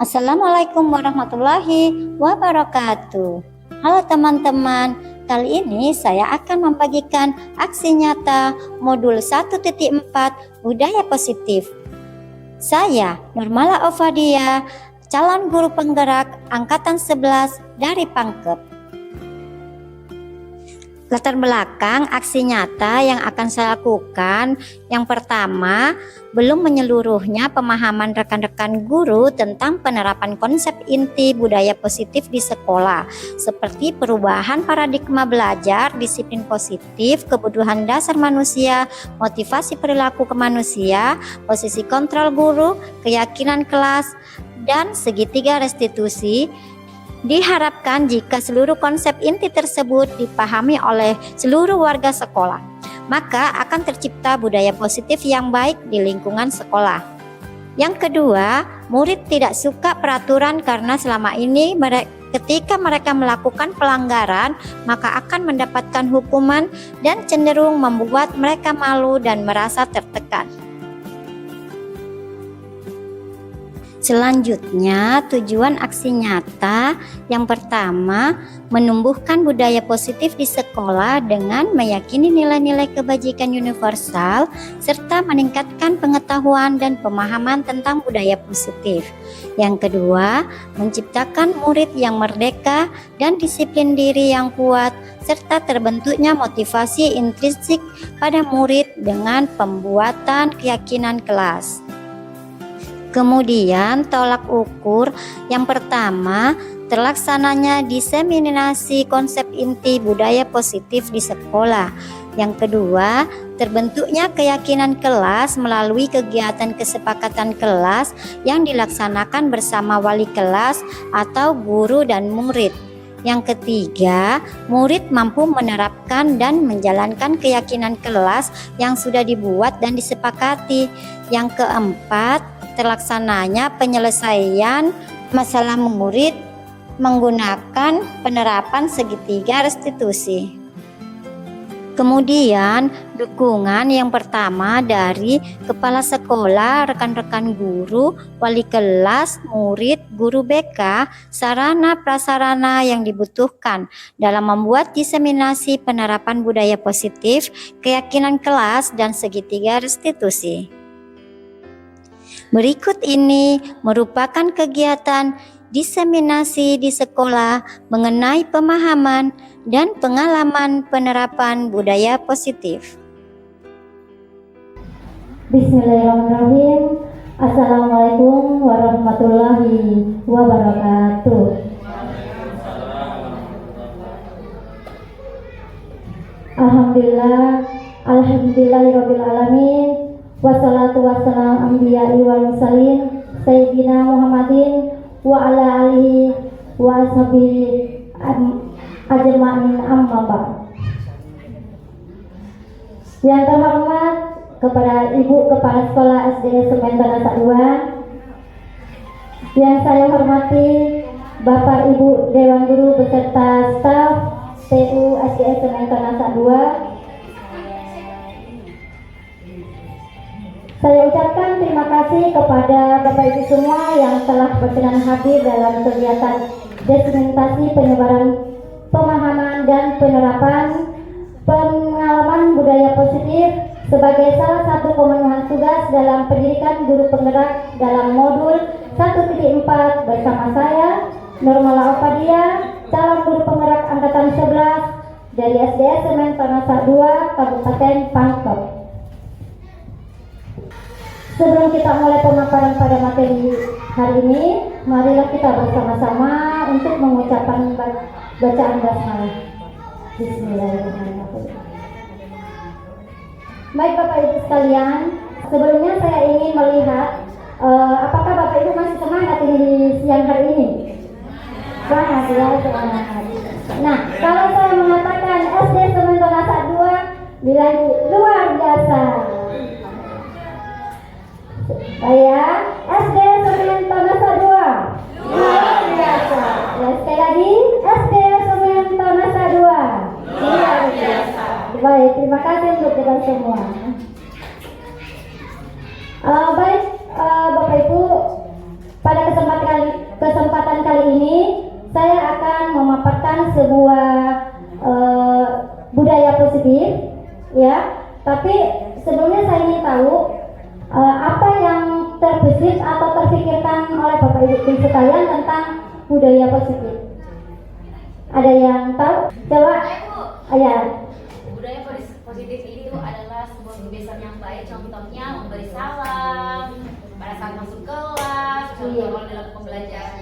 Assalamualaikum warahmatullahi wabarakatuh. Halo teman-teman, kali ini saya akan membagikan aksi nyata modul 1.4 Budaya Positif. Saya Nurmala Ofadia, calon guru penggerak angkatan 11 dari Pangkep. Latar belakang aksi nyata yang akan saya lakukan, yang pertama, belum menyeluruhnya pemahaman rekan-rekan guru tentang penerapan konsep inti budaya positif di sekolah, seperti perubahan paradigma belajar, disiplin positif, kebutuhan dasar manusia, motivasi perilaku ke manusia, posisi kontrol guru, keyakinan kelas, dan segitiga restitusi. Diharapkan jika seluruh konsep inti tersebut dipahami oleh seluruh warga sekolah, maka akan tercipta budaya positif yang baik di lingkungan sekolah. Yang kedua, murid tidak suka peraturan karena selama ini ketika mereka melakukan pelanggaran, maka akan mendapatkan hukuman dan cenderung membuat mereka malu dan merasa tertekan. Selanjutnya, tujuan aksi nyata yang pertama, menumbuhkan budaya positif di sekolah dengan meyakini nilai-nilai kebajikan universal serta meningkatkan pengetahuan dan pemahaman tentang budaya positif. Yang kedua, menciptakan murid yang merdeka dan disiplin diri yang kuat serta terbentuknya motivasi intrinsik pada murid dengan pembuatan keyakinan kelas. Kemudian tolak ukur yang pertama, terlaksananya diseminasi konsep inti budaya positif di sekolah. Yang kedua, terbentuknya keyakinan kelas melalui kegiatan kesepakatan kelas yang dilaksanakan bersama wali kelas atau guru dan murid. Yang ketiga, murid mampu menerapkan dan menjalankan keyakinan kelas yang sudah dibuat dan disepakati. Yang keempat, terlaksananya penyelesaian masalah murid menggunakan penerapan segitiga restitusi. Kemudian dukungan yang pertama dari kepala sekolah, rekan-rekan guru, wali kelas, murid, guru BK, sarana prasarana yang dibutuhkan dalam membuat diseminasi penerapan budaya positif, keyakinan kelas, dan segitiga restitusi. Berikut ini merupakan kegiatan diseminasi di sekolah mengenai pemahaman dan pengalaman penerapan budaya positif. Bismillahirrahmanirrahim. Assalamualaikum warahmatullahi wabarakatuh. Alhamdulillahirabbil alamin. Wassalatu wassalam anbiya'i wal mursalin Sayyidina Muhammadin wa ala alihi wa ashabihi ajma'in amma ba'd. Yang terhormat kepada Ibu Kepala Sekolah SD Semen Tanah 2, yang saya hormati Bapak Ibu Dewan Guru beserta staf TU SD Semen Tanah 2, saya ucapkan terima kasih kepada Bapak Ibu semua yang telah berkenan hadir dalam kegiatan diseminasi penyebaran pemahaman dan penerapan pengalaman budaya positif sebagai salah satu pemenuhan tugas dalam pendidikan guru penggerak dalam modul 1.4 bersama saya Nurmala Ofadia, calon guru penggerak angkatan 11 dari SD Semen Tanah 2, Kabupaten Pangkep. Sebelum kita mulai pemaparan pada materi hari ini, marilah kita bersama-sama untuk mengucapkan bacaan basmalah. Bismillahirrahmanirrahim. Baik Bapak Ibu sekalian, sebelumnya saya ingin melihat apakah Bapak Ibu masih semangat ini di siang hari ini? Semangat ya, semangat. Nah, kalau saya mengatakan SD Semen Tanah 2, bilang luar biasa. Saya SD Semen Tanah 2, luar biasa. Ya, sekali lagi SD Semen Tanah 2, luar biasa. Baik, terima kasih untuk kita semua. Baik, Bapak Ibu, pada kesempatan sebelumnya saya ingin tahu apa yang terbesit atau terpikirkan oleh Bapak Ibu sekalian tentang budaya positif. Ada yang tahu? Coba. Ya. Budaya positif itu adalah sebuah kebiasaan yang baik. Contohnya memberi salam pada saat masuk kelas, contoh dalam pembelajaran.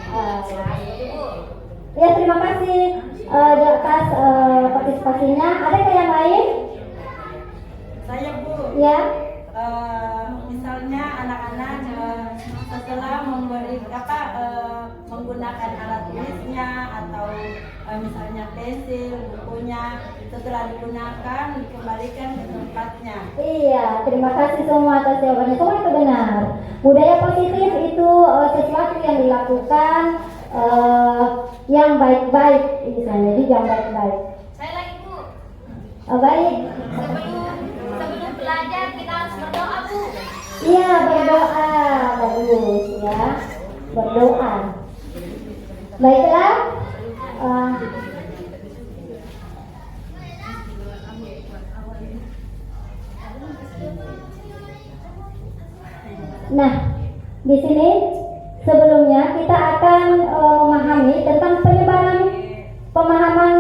Ya, terima kasih di atas partisipasinya. Ada yang lain? Saya Bu, Ya. misalnya anak-anak setelah menggunakan alat tulisnya atau misalnya pensil, bukunya, setelah digunakan dikembalikan ke tempatnya. Iya, terima kasih semua atas jawabannya. Semua itu benar. Budaya positif itu sesuatu yang dilakukan yang baik-baik, misalnya, jadi yang baik-baik. Saya lagi Bu, Baik. sebelum belajar kita harus berdoa Bu. Iya, berdoa. Bagus ya. Berdoa. Baiklah. Nah, di sini sebelumnya kita akan memahami tentang penyebaran pemahaman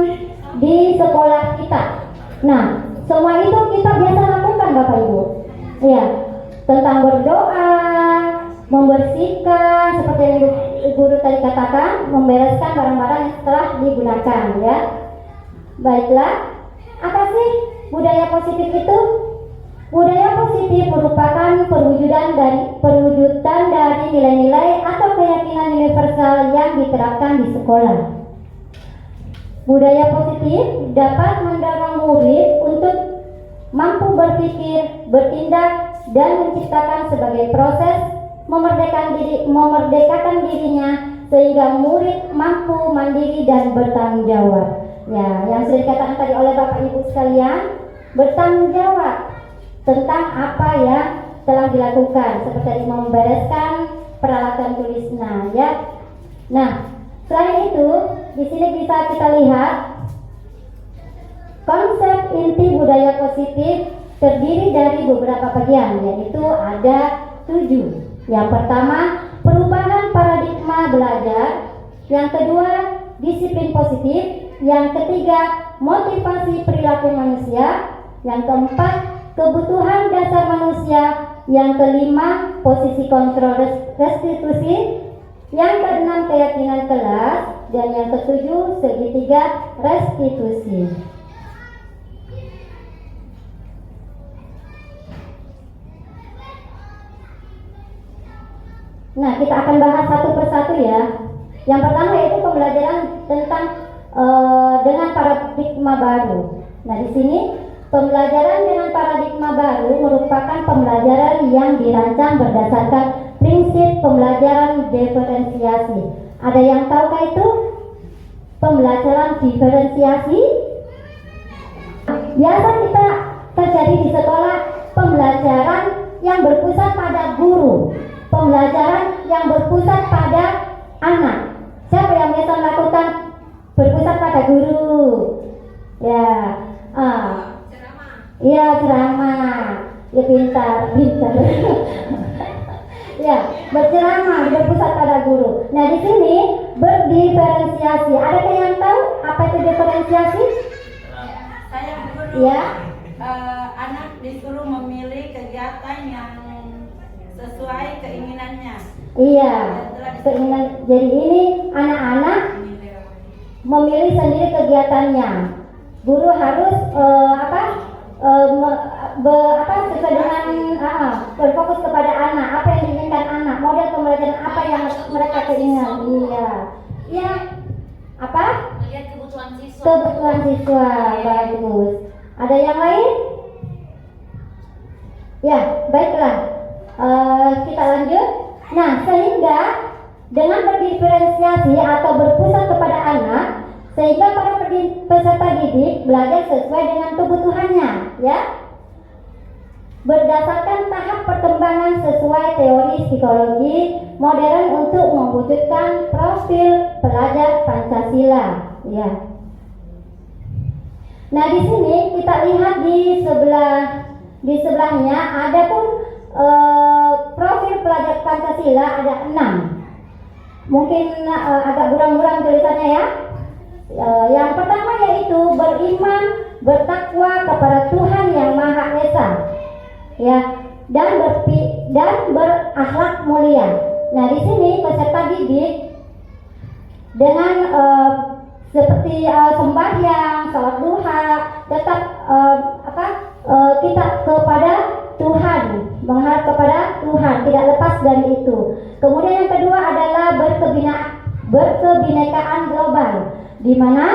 di sekolah kita. Nah, semua itu kita biasa lakukan Bapak Ibu. Ya, tentang berdoa, membersihkan seperti yang guru tadi katakan, membereskan barang-barang yang telah digunakan ya. Baiklah, apa sih budaya positif itu? Budaya positif merupakan perwujudan dari nilai-nilai atau keyakinan universal yang diterapkan di sekolah. Budaya positif dapat mendorong murid untuk mampu berpikir, bertindak, dan menciptakan sebagai proses memerdekakan dirinya sehingga murid mampu mandiri dan bertanggung jawab. Ya, yang sudah dikatakan tadi oleh Bapak Ibu sekalian, bertanggung jawab tentang apa yang telah dilakukan, seperti membereskan peralatan tulisnya, ya. Nah, selain itu, di sini bisa kita lihat konsep inti budaya positif terdiri dari beberapa bagian, yaitu ada 7. Yang pertama, perubahan paradigma belajar. Yang kedua, disiplin positif. Yang ketiga, motivasi perilaku manusia. Yang keempat, kebutuhan dasar manusia. Yang kelima, posisi kontrol restitusi. Yang keenam, keyakinan kelas. Dan yang ketujuh, segitiga restitusi. Nah, kita akan bahas satu persatu ya. Yang pertama yaitu pembelajaran tentang dengan paradigma baru. Nah, di sini pembelajaran dengan paradigma baru merupakan pembelajaran yang dirancang berdasarkan prinsip pembelajaran diferensiasi. Ada yang tahukah itu? Pembelajaran diferensiasi? Biasa kita terjadi di sekolah pembelajaran yang berpusat pada guru, pembelajaran yang berpusat pada anak. Siapa yang biasa melakukan berpusat pada guru? Ya, iya ceramah. Ya pintar. Ya, berceramah berpusat pada guru. Nah, di sini berdiferensiasi. Adakah yang tahu apa itu diferensiasi? Saya guru. Ya. Anak disuruh memilih kegiatan yang sesuai keinginannya. Iya. Keinginan. Jadi ini anak-anak memilih sendiri kegiatannya. Guru harus sesuai dengan berfokus kepada anak, apa yang diinginkan anak, model pembelajaran apa yang mereka keinginan. Iya. Iya. Apa? Melihat kebutuhan siswa. Kebutuhan siswa. Bagus. Ada yang lain? Ya, baiklah. Kita lanjut. Nah, sehingga dengan berdiferensiasi atau berpusat kepada anak, sehingga para peserta didik belajar sesuai dengan kebutuhannya, ya. Berdasarkan tahap perkembangan sesuai teori psikologi modern untuk mewujudkan profil pelajar Pancasila, ya. Nah, di sini kita lihat di sebelah Di sebelahnya ada pun profil pelajar Pancasila ada 6. Mungkin agak buram-buram tulisannya ya. Yang pertama yaitu beriman, bertakwa kepada Tuhan yang Maha Esa, ya, dan berakhlak mulia. Nah, di sini peserta didik dengan seperti sembahyang, salat duha, tetap kita kepada Tuhan, mengharap kepada Tuhan, tidak lepas dari itu. Kemudian yang kedua adalah berkebinekaan global, di mana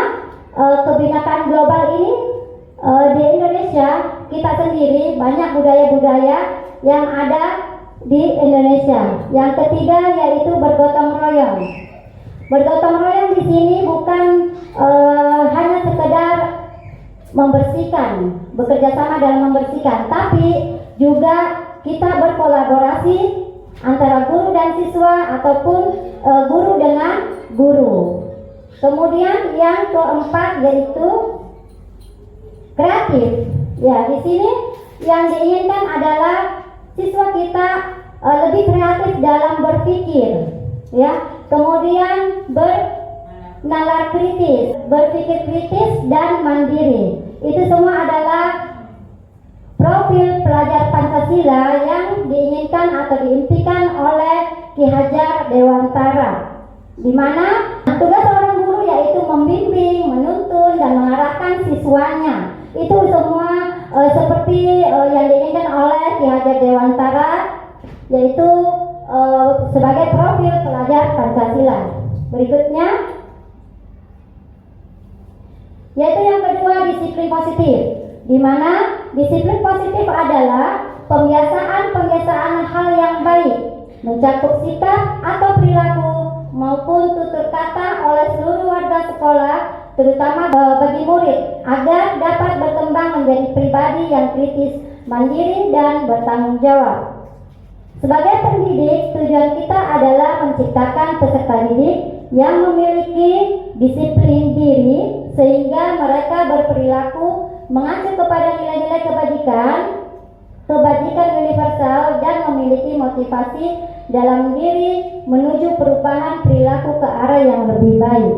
kebinekaan global ini di Indonesia kita sendiri banyak budaya-budaya yang ada di Indonesia. Yang ketiga yaitu bergotong royong. Bergotong royong di sini bukan hanya sekedar membersihkan, bekerja sama dalam membersihkan, tapi juga kita berkolaborasi antara guru dan siswa ataupun guru dengan guru. Kemudian yang keempat yaitu kreatif. Ya, di sini yang diinginkan adalah siswa kita lebih kreatif dalam berpikir, ya. Kemudian bernalar kritis, berpikir kritis dan mandiri. Itu semua adalah profil pelajar Pancasila yang diinginkan atau diimpikan oleh Ki Hajar Dewantara, di mana tugas seorang guru yaitu membimbing, menuntun dan mengarahkan siswanya. Itu semua seperti yang diinginkan oleh Ki Hajar Dewantara, yaitu sebagai profil pelajar Pancasila. Berikutnya yaitu yang kedua, disiplin positif, di mana disiplin positif adalah pembiasaan hal yang baik, mencakup sikap atau perilaku maupun tutur kata oleh seluruh warga sekolah, terutama bagi murid, agar dapat berkembang menjadi pribadi yang kritis, mandiri, dan bertanggung jawab. Sebagai pendidik, tujuan kita adalah menciptakan peserta didik yang memiliki disiplin diri sehingga mereka berperilaku mengacu kepada nilai-nilai kebajikan universal dan memiliki motivasi dalam diri menuju perubahan perilaku ke arah yang lebih baik.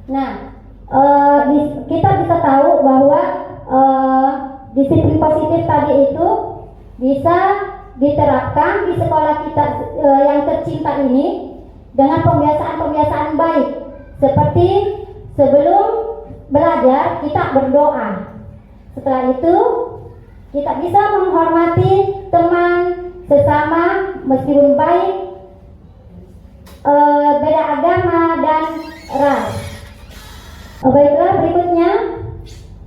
Nah, kita bisa tahu bahwa disiplin positif tadi itu bisa diterapkan di sekolah kita yang tercinta ini dengan pembiasaan-pembiasaan baik, seperti sebelum belajar kita berdoa. Setelah itu kita bisa menghormati teman sesama meskipun baik, beda agama dan ras. Baiklah, berikutnya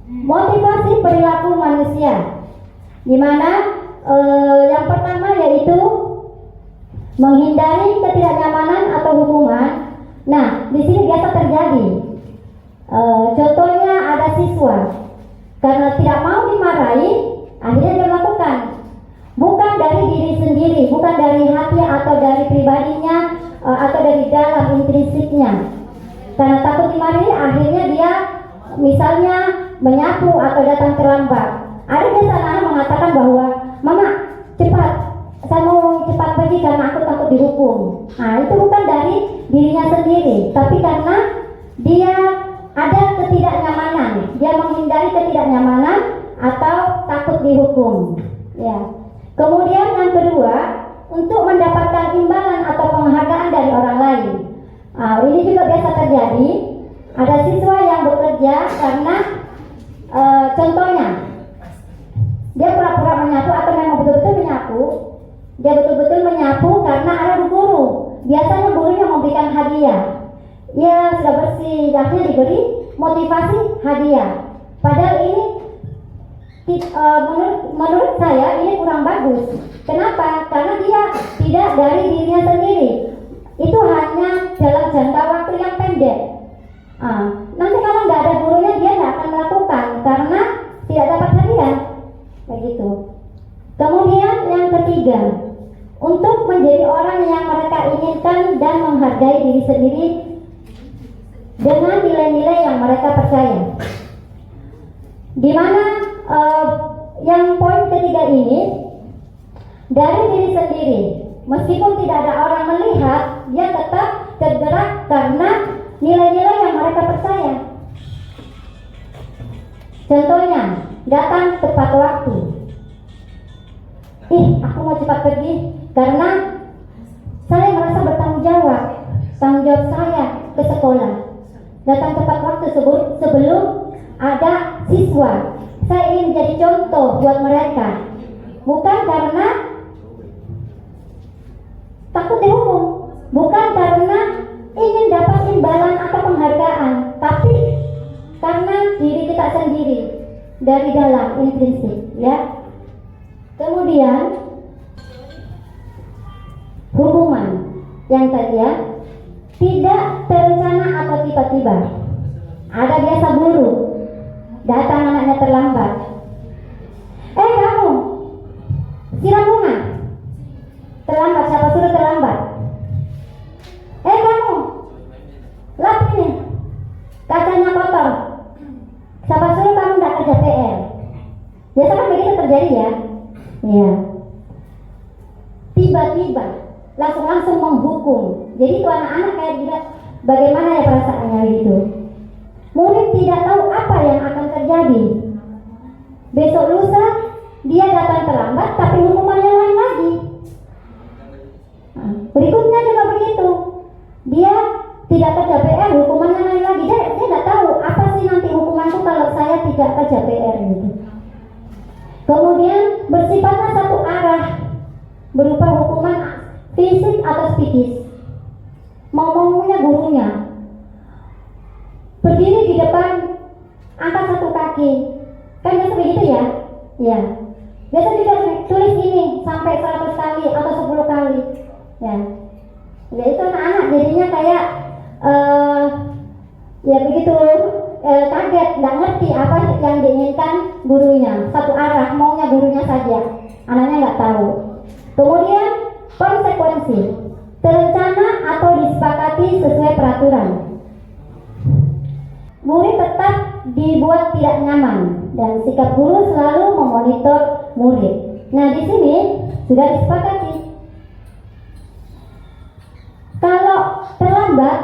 motivasi perilaku manusia, di mana yang pertama yaitu menghindari ketidaknyamanan atau hukuman. Nah, di sini biasa terjadi. Contohnya ada siswa karena tidak mau dimarahi, akhirnya dia melakukan, bukan dari diri sendiri, bukan dari hati atau dari pribadinya atau dari dalam intrinsiknya. Karena takut dimarahi, akhirnya dia misalnya menyapu atau datang terlambat. Ada biasa anak mengatakan bahwa, "Mama, cepat, saya mau cepat pergi karena aku takut dihukum." Nah, itu bukan dari dirinya sendiri, tapi karena dia ada ketidaknyamanan, dia menghindari ketidaknyamanan atau takut dihukum. Ya. Kemudian yang kedua, untuk mendapatkan imbalan atau penghargaan dari orang lain. Ini juga biasa terjadi. Ada siswa yang bekerja karena contohnya dia pura-pura menyapu atau memang betul-betul menyapu. Dia betul-betul menyapu karena ada guru. Biasanya gurunya memberikan hadiah. Ya, sudah bersih, akhirnya diberi motivasi hadiah. Padahal ini menurut saya ini kurang bagus. Kenapa? Karena dia tidak dari dirinya sendiri. Itu hanya dalam jangka waktu yang pendek. Nanti kalau nggak ada gurunya dia nggak akan melakukan karena tidak dapat hadiah, begitu. Kemudian yang ketiga, untuk menjadi orang yang mereka inginkan dan menghargai diri sendiri dengan nilai-nilai yang mereka percaya. Di mana yang poin ketiga ini, dari diri sendiri, meskipun tidak ada orang melihat, dia tetap tergerak karena nilai-nilai yang mereka percaya. Contohnya, datang tepat waktu. Aku mau cepat pergi karena saya merasa bertanggung jawab, tanggung jawab saya ke sekolah. Datang tepat waktu sebelum ada siswa. Saya ingin menjadi contoh buat mereka, bukan karena takut dihukum, bukan karena ingin dapat imbalan atau penghargaan, tapi karena diri kita sendiri dari dalam intrinsik, ya. Kemudian hukuman yang tadi, ya, tidak terencana atau tiba-tiba. Ada biasa guru datang anaknya terlambat. Kamu siram bunga terlambat, siapa suruh terlambat? Kamu lap ini kacanya kotor, siapa suruh kamu tidak kerja PR? Biasa kan begitu terjadi, ya. Ya, tiba-tiba langsung menghukum. Jadi itu anak-anak kayak juga bagaimana ya perasaannya gitu. Murid tidak tahu apa yang akan terjadi. Besok lusa dia datang terlambat, tapi hukumannya lain lagi. Berikutnya juga begitu. Dia tidak kerja PR, hukumannya lain lagi. Dia tidak tahu apa sih nanti hukumanku kalau saya tidak kerja PR gitu. Kemudian bersifatnya satu arah, berupa hukuman fisik atau psikis. Ngomongnya gurunya, berdiri di depan, angkat satu kaki, kan biasa begitu, ya? Ya. Biasa juga tulis ini sampai 100 kali atau 10 kali, ya. Ya itu anak-anak jadinya kayak ya begitu, kaget, nggak ngerti apa yang diinginkan gurunya, satu arah, maunya gurunya saja, anaknya nggak tahu. Kemudian konsekuensi, terencana atau disepakati sesuai peraturan. Murid tetap dibuat tidak nyaman dan sikap guru selalu memonitor murid. Nah, di sini sudah disepakati. Kalau terlambat,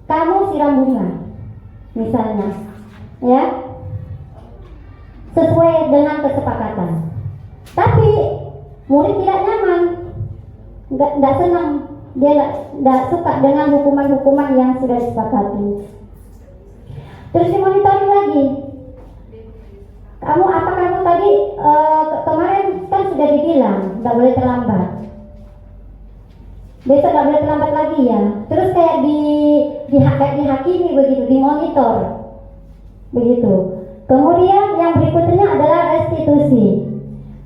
kamu siram bunga, misalnya, ya, sesuai dengan kesepakatan. Tapi murid tidak nyaman, nggak senang, dia nggak suka dengan hukuman-hukuman yang sudah disepakati. Terus dimonitori lagi. Kamu tadi kemarin kan sudah dibilang nggak boleh terlambat. Besok nggak boleh terlambat lagi, ya. Terus kayak dihakimi begitu, dimonitor begitu. Kemudian yang berikutnya adalah restitusi.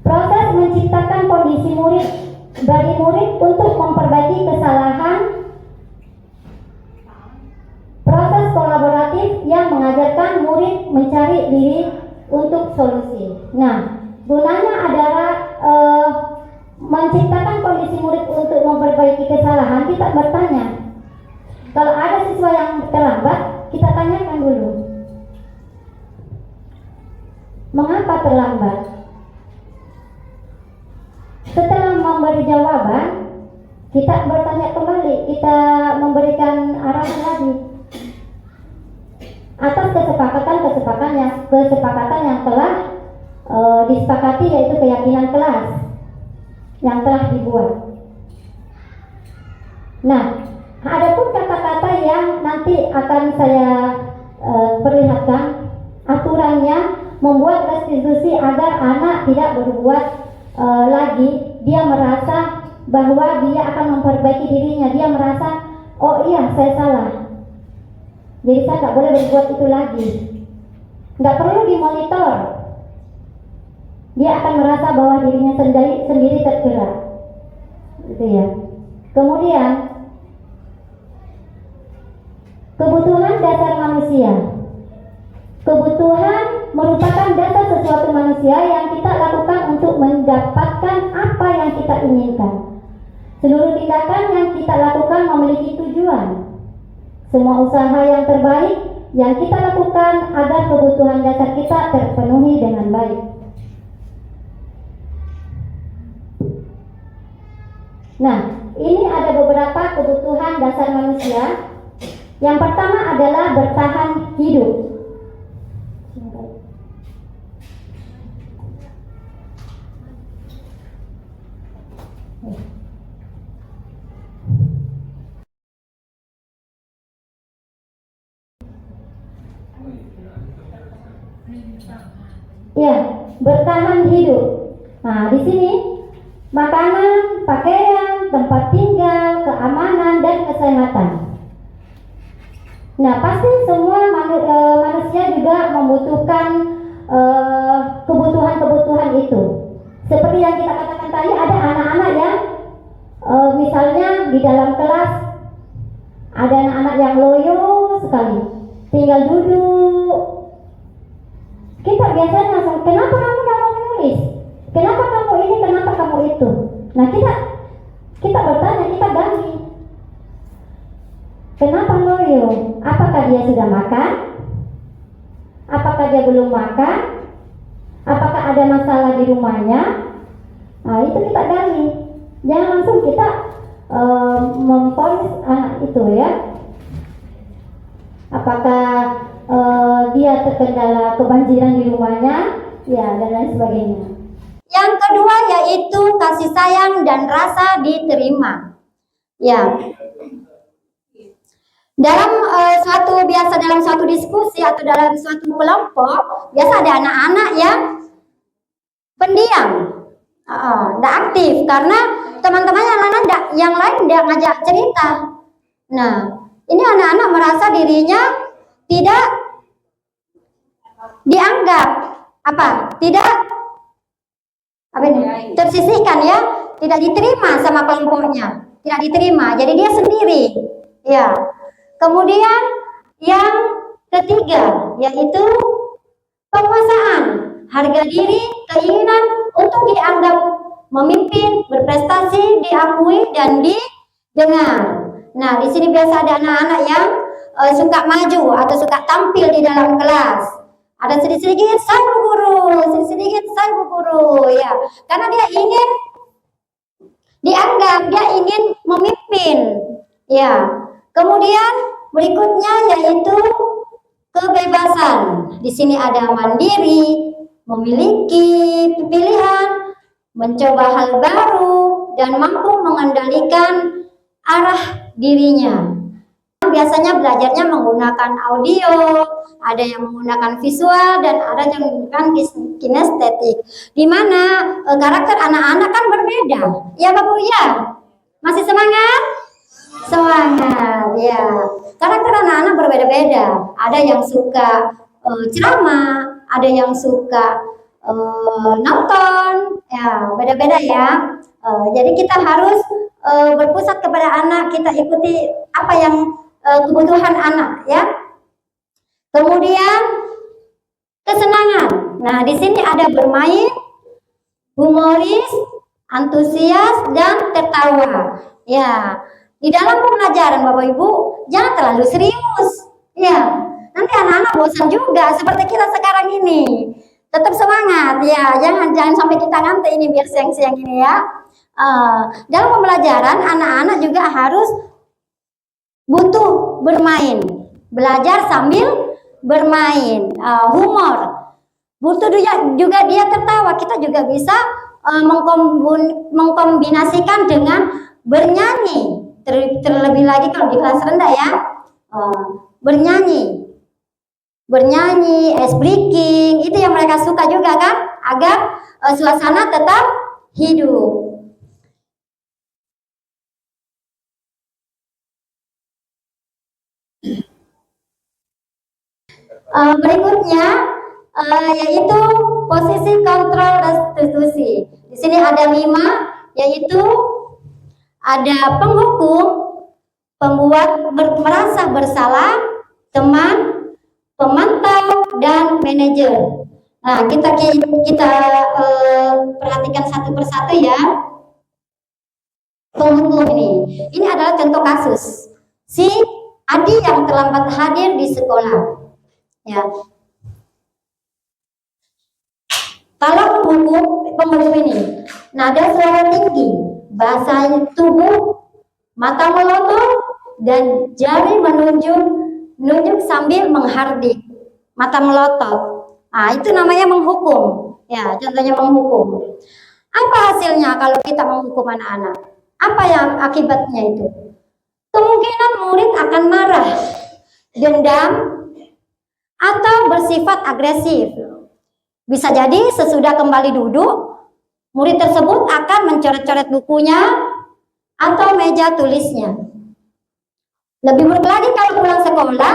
Proses menciptakan kondisi murid bagi murid untuk memperbaiki kesalahan. Proses kolaboratif yang mengajarkan murid mencari diri untuk solusi. Nah, gunanya adalah menciptakan kondisi murid untuk memperbaiki kesalahan. Kita bertanya, kalau ada siswa yang terlambat, kita tanyakan dulu, mengapa terlambat? Setelah memberi jawaban, kita bertanya kembali, kita memberikan arahan lagi atas kesepakatan yang telah disepakati, yaitu keyakinan kelas yang telah dibuat. Nah, adapun kata-kata yang nanti akan saya perlihatkan, aturannya membuat restitusi agar anak tidak berbuat lagi. Dia merasa bahwa dia akan memperbaiki dirinya. Dia merasa, oh iya, saya salah, jadi saya nggak boleh berbuat itu lagi. Nggak perlu dimonitor. Dia akan merasa bahwa dirinya sendiri tergerak, gitu ya. Kemudian kebutuhan dasar manusia. Kebutuhan merupakan dasar sesuatu manusia yang kita lakukan untuk mendapatkan apa yang kita inginkan. Seluruh tindakan yang kita lakukan memiliki tujuan. Semua usaha yang terbaik yang kita lakukan agar kebutuhan dasar kita terpenuhi. Nah, ini ada beberapa kebutuhan dasar manusia. Yang pertama adalah bertahan hidup. Ya, bertahan hidup. Nah, di sini makanan, pakaian, tempat tinggal, keamanan, dan kesehatan. Nah, pasti semua manusia juga membutuhkan kebutuhan-kebutuhan itu. Seperti yang kita katakan tadi, ada anak-anak yang misalnya di dalam kelas ada anak-anak yang loyo sekali, tinggal duduk. Kita biasanya langsung, kenapa kamu tidak mau menulis? Kenapa kamu ini? Kenapa kamu itu? Nah, kita bertanya, kita gali. Kenapa loyo? Apakah dia sudah makan? Apakah dia belum makan? Apakah ada masalah di rumahnya? Nah, itu kita gali. Jangan langsung kita memponis anak itu ya. Apakah dia terkendala kebanjiran di rumahnya? Ya, dan lain sebagainya. Yang kedua yaitu kasih sayang dan rasa diterima. Ya. Dalam dalam suatu diskusi atau dalam suatu kelompok, biasa ada anak-anak yang pendiam, tidak aktif karena teman-temannya yang lain tidak ngajak cerita. Nah, ini anak-anak merasa dirinya tidak dianggap tersisihkan ya, tidak diterima sama kelompoknya, tidak diterima. Jadi dia sendiri. Ya. Kemudian yang ketiga yaitu penguasaan, harga diri, keinginan untuk dianggap memimpin, berprestasi, diakui dan didengar. Nah, di sini biasa ada anak-anak yang suka maju atau suka tampil di dalam kelas. Ada sedikit-sedikit saya bu guru, sedikit-sedikit saya bu guru, ya. Karena dia ingin dianggap, dia ingin memimpin, ya. Kemudian berikutnya yaitu kebebasan. Di sini ada mandiri, memiliki pilihan, mencoba hal baru, dan mampu mengendalikan arah dirinya. Biasanya belajarnya menggunakan audio, ada yang menggunakan visual, dan ada yang menggunakan kinestetik. Di mana karakter anak-anak kan berbeda. Ya Bapak ya? Masih semangat? Semangat, ya. Karakter anak-anak berbeda-beda. Ada yang suka ceramah, ada yang suka nonton, ya beda-beda ya. Jadi kita harus berpusat kepada anak, kita ikuti apa yang kebutuhan anak, ya. Kemudian kesenangan. Nah, di sini ada bermain, humoris, antusias, dan tertawa. Ya. Di dalam pembelajaran Bapak Ibu, jangan terlalu serius. Ya, nanti anak-anak bosan juga seperti kita sekarang ini. Tetap semangat ya, jangan sampai kita ngantuk ini biar siang-siang ini ya. Dalam pembelajaran anak-anak juga harus butuh bermain. Belajar sambil bermain, humor. Butuh juga dia tertawa. Kita juga bisa mengkombinasikan dengan bernyanyi. Terlebih lagi kalau di kelas rendah ya, bernyanyi, ice breaking, itu yang mereka suka juga kan, agar suasana tetap hidup. Berikutnya yaitu posisi kontrol restitusi. Di sini ada 5, yaitu ada penghukum, pembuat merasa bersalah, teman, pemantau, dan manajer. Nah, kita perhatikan satu persatu ya. Penghukum ini adalah contoh kasus si Adi yang terlambat hadir di sekolah. Ya. Kalau penghukum ini nada suara tinggi, bahasa tubuh, mata melotot, dan jari menunjuk sambil menghardik. Mata melotot. Nah, itu namanya menghukum. Ya, contohnya menghukum. Apa hasilnya kalau kita menghukum anak-anak? Apa yang akibatnya itu? Kemungkinan murid akan marah, dendam, atau bersifat agresif. Bisa jadi sesudah kembali duduk, murid tersebut akan mencoret-coret bukunya atau meja tulisnya. Lebih buruk lagi kalau pulang sekolah,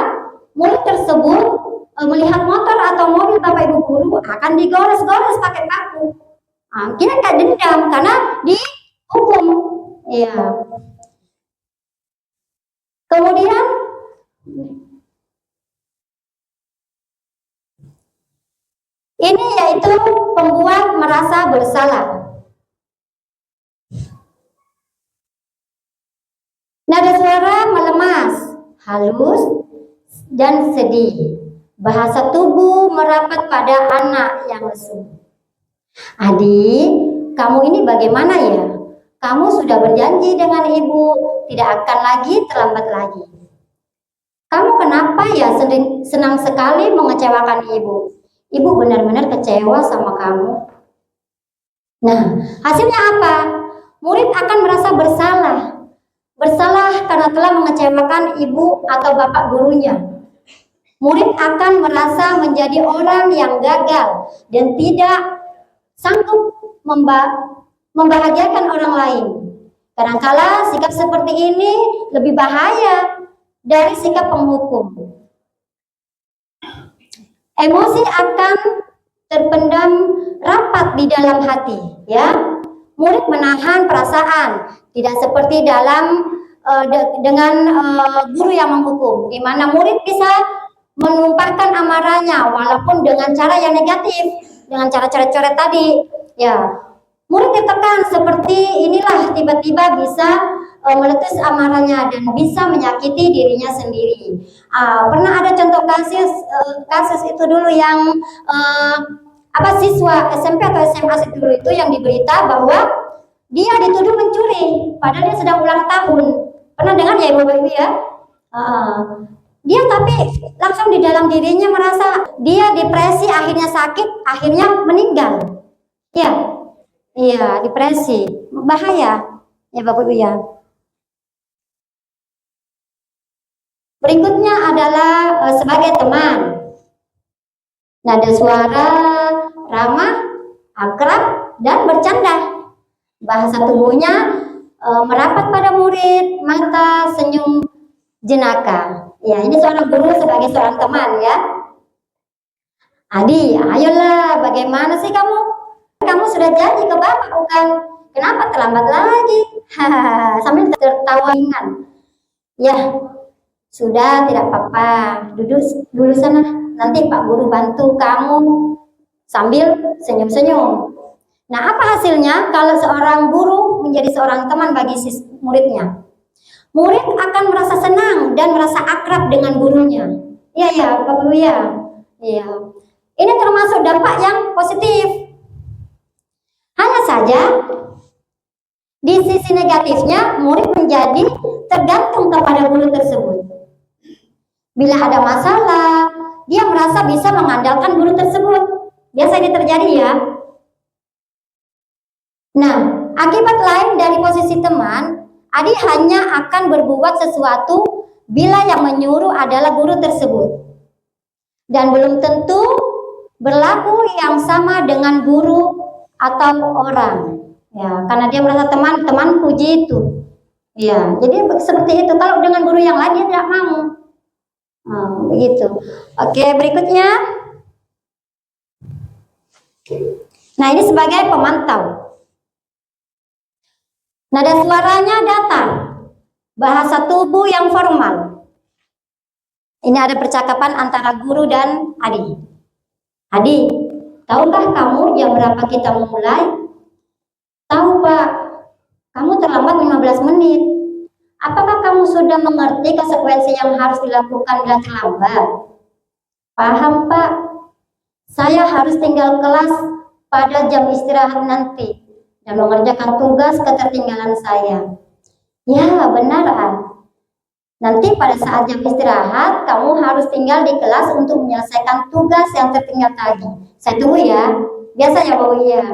murid tersebut melihat motor atau mobil bapak ibu guru akan digores-gores pakai paku. Kita nggak dendam karena dihukum. Ya. Kemudian ini yaitu pembuat merasa bersalah. Nada suara melemas, halus, dan sedih. Bahasa tubuh merapat pada anak yang lesu. Adik, kamu ini bagaimana ya? Kamu sudah berjanji dengan ibu, tidak akan lagi terlambat lagi. Kamu kenapa ya senang sekali mengecewakan ibu? Ibu benar-benar kecewa sama kamu. Nah, hasilnya apa? Murid akan merasa bersalah. Bersalah karena telah mengecewakan ibu atau bapak gurunya. Murid akan merasa menjadi orang yang gagal dan tidak sanggup membahagiakan orang lain. Kadangkala sikap seperti ini lebih bahaya dari sikap penghukum. Emosi akan terpendam rapat di dalam hati, ya. Murid menahan perasaan, tidak seperti dengan guru yang menghukum, di mana murid bisa menumpahkan amarahnya walaupun dengan cara yang negatif, dengan cara coret-coret tadi, ya. Murid ditekan seperti inilah tiba-tiba bisa meletus amarahnya dan bisa menyakiti dirinya sendiri. Pernah ada contoh kasus itu dulu yang siswa SMP atau SMA dulu itu yang diberita bahwa dia dituduh mencuri padahal dia sedang ulang tahun. Pernah dengar ya ibu-ibu ya? Dia tapi langsung di dalam dirinya merasa dia depresi, akhirnya sakit, akhirnya meninggal. Ya. Iya, depresi. Bahaya. Ya Bapak Ibu ya. Berikutnya adalah sebagai teman. Nada suara ramah, akrab, dan bercanda. Bahasa tubuhnya merapat pada murid, mata senyum jenaka. Ya, ini seorang guru sebagai seorang teman ya. Adi, ayolah, bagaimana sih kamu? Kamu sudah janji ke bapak bukan? Kenapa terlambat lagi? Sambil tertawa ringan. Ya, sudah tidak apa-apa. Duduk dulu sana. Nanti Pak Guru bantu kamu sambil senyum-senyum. Nah, apa hasilnya kalau seorang guru menjadi seorang teman bagi muridnya? Murid akan merasa senang dan merasa akrab dengan gurunya. Iya ya, Bapak Ibu ya. Iya. Ini termasuk dampak yang positif. Hanya saja di sisi negatifnya murid menjadi tergantung kepada guru tersebut. Bila ada masalah, dia merasa bisa mengandalkan guru tersebut. Biasanya terjadi ya. Nah, akibat lain dari posisi teman, Adi hanya akan berbuat sesuatu bila yang menyuruh adalah guru tersebut. Dan belum tentu berlaku yang sama dengan guru atau orang. Ya, karena dia merasa teman puji itu. Ya, jadi seperti itu. Kalau dengan guru yang lain dia tidak mau. Begitu. Oke, berikutnya. Nah, ini sebagai pemantau. Nada suaranya datar. Bahasa tubuh yang formal. Ini ada percakapan antara guru dan Adi. Adi, tahukah kamu jam berapa kita mulai? Tahu Pak, kamu terlambat 15 menit. Apakah kamu sudah mengerti konsekuensi yang harus dilakukan bila terlambat? Paham Pak, saya harus tinggal kelas pada jam istirahat nanti. dan mengerjakan tugas ketertinggalan saya. Ya, benar, An. Nanti pada saat jam istirahat, kamu harus tinggal di kelas untuk menyelesaikan tugas yang tertinggal tadi. Saya tunggu ya. Biasanya bahwa iya.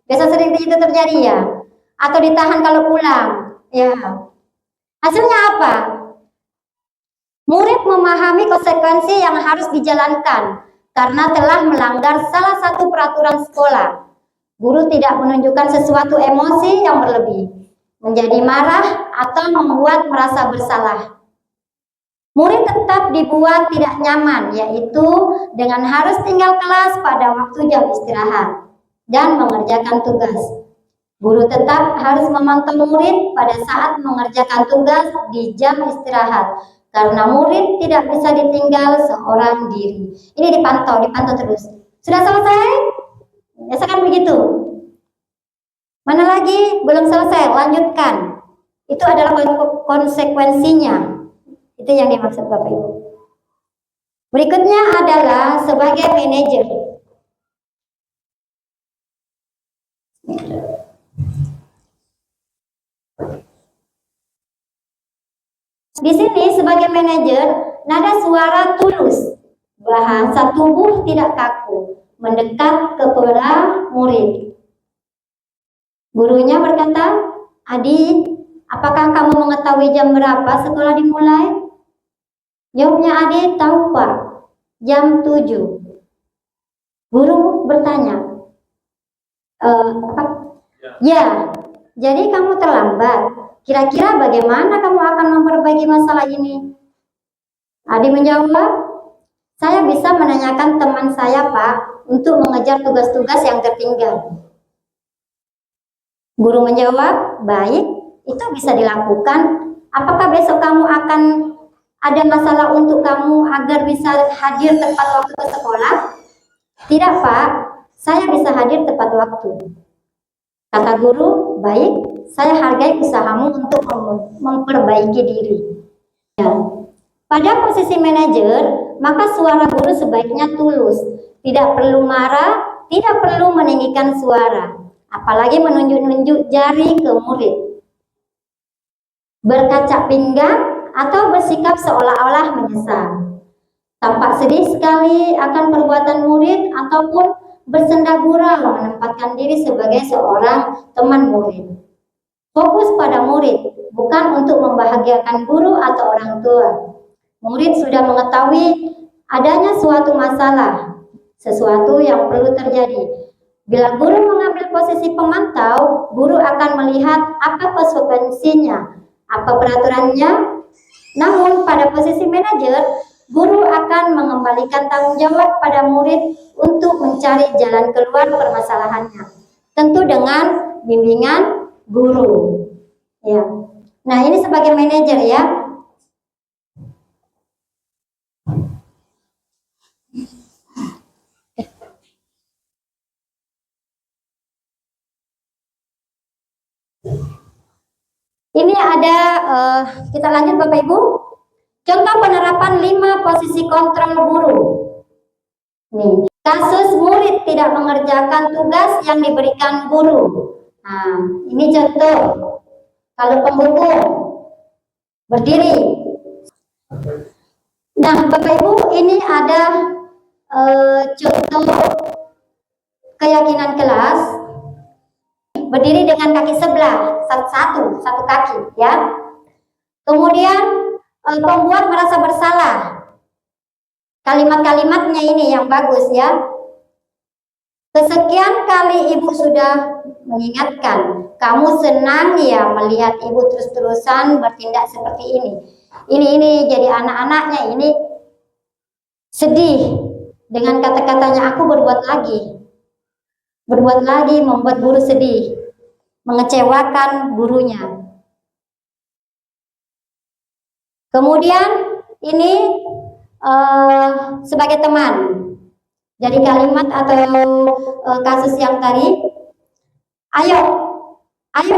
Biasa sering itu terjadi ya. Atau ditahan kalau pulang. Ya. Hasilnya apa? Murid memahami konsekuensi yang harus dijalankan karena telah melanggar salah satu peraturan sekolah. Guru tidak menunjukkan sesuatu emosi yang berlebih, menjadi marah atau membuat merasa bersalah. Murid tetap dibuat tidak nyaman, yaitu dengan harus tinggal kelas pada waktu jam istirahat dan mengerjakan tugas. Guru tetap harus memantau murid pada saat mengerjakan tugas di jam istirahat, karena murid tidak bisa ditinggal seorang diri. Ini dipantau terus. Sudah selesai? Biasakan begitu. Mana lagi? Belum selesai, lanjutkan. Itu adalah konsekuensinya. Itu yang dimaksud Bapak Ibu. Berikutnya adalah sebagai manajer. Di sini sebagai manajer, nada suara tulus, bahasa tubuh tidak kaku, mendekat kepada murid. Gurunya berkata, "Adi, apakah kamu mengetahui jam berapa sekolah dimulai?" Jawabnya, "Adi tahu Pak, jam 7. Guru bertanya, apa? Ya, jadi kamu terlambat. Kira-kira bagaimana kamu akan memperbaiki masalah ini?" Adi menjawab, "Saya bisa menanyakan teman saya Pak, untuk mengejar tugas-tugas yang tertinggal." Guru menjawab, "Baik, itu bisa dilakukan. Apakah besok kamu akan ada masalah untuk kamu agar bisa hadir tepat waktu ke sekolah?" "Tidak Pak, saya bisa hadir tepat waktu." Kata guru, "Baik, saya hargai usahamu untuk memperbaiki diri." Ya. Pada posisi manajer, maka suara guru sebaiknya tulus, tidak perlu marah, tidak perlu meninggikan suara, apalagi menunjuk-nunjuk jari ke murid, berkaca pinggang, atau bersikap seolah-olah menyesal. Tampak sedih sekali akan perbuatan murid ataupun bersenda gurau menempatkan diri sebagai seorang teman murid. Fokus pada murid, bukan untuk membahagiakan guru atau orang tua. Murid sudah mengetahui adanya suatu masalah, sesuatu yang perlu terjadi. Bila guru mengambil posisi pemantau, guru akan melihat apa konsekuensinya, apa peraturannya. Namun pada posisi manajer, guru akan mengembalikan tanggung jawab pada murid untuk mencari jalan keluar permasalahannya, tentu dengan bimbingan guru. Ya. Nah, ini sebagai manajer ya. Ini ada, kita lanjut Bapak Ibu. Contoh penerapan 5 posisi kontrol guru. Nih, kasus murid tidak mengerjakan tugas yang diberikan guru. Nah, ini contoh. Kalau pembuku berdiri. Nah, Bapak Ibu, ini ada contoh keyakinan kelas. Berdiri dengan kaki sebelah, satu kaki, ya. Kemudian pembuat merasa bersalah. Kalimat-kalimatnya ini yang bagus ya. Kesekian kali ibu sudah mengingatkan, kamu senang ya melihat ibu terus-terusan bertindak seperti ini. Ini jadi anak-anaknya ini sedih dengan kata-katanya, aku berbuat lagi. Berbuat lagi membuat guru sedih, mengecewakan gurunya. Kemudian ini sebagai teman. Jadi kalimat atau kasus yang tadi, ayo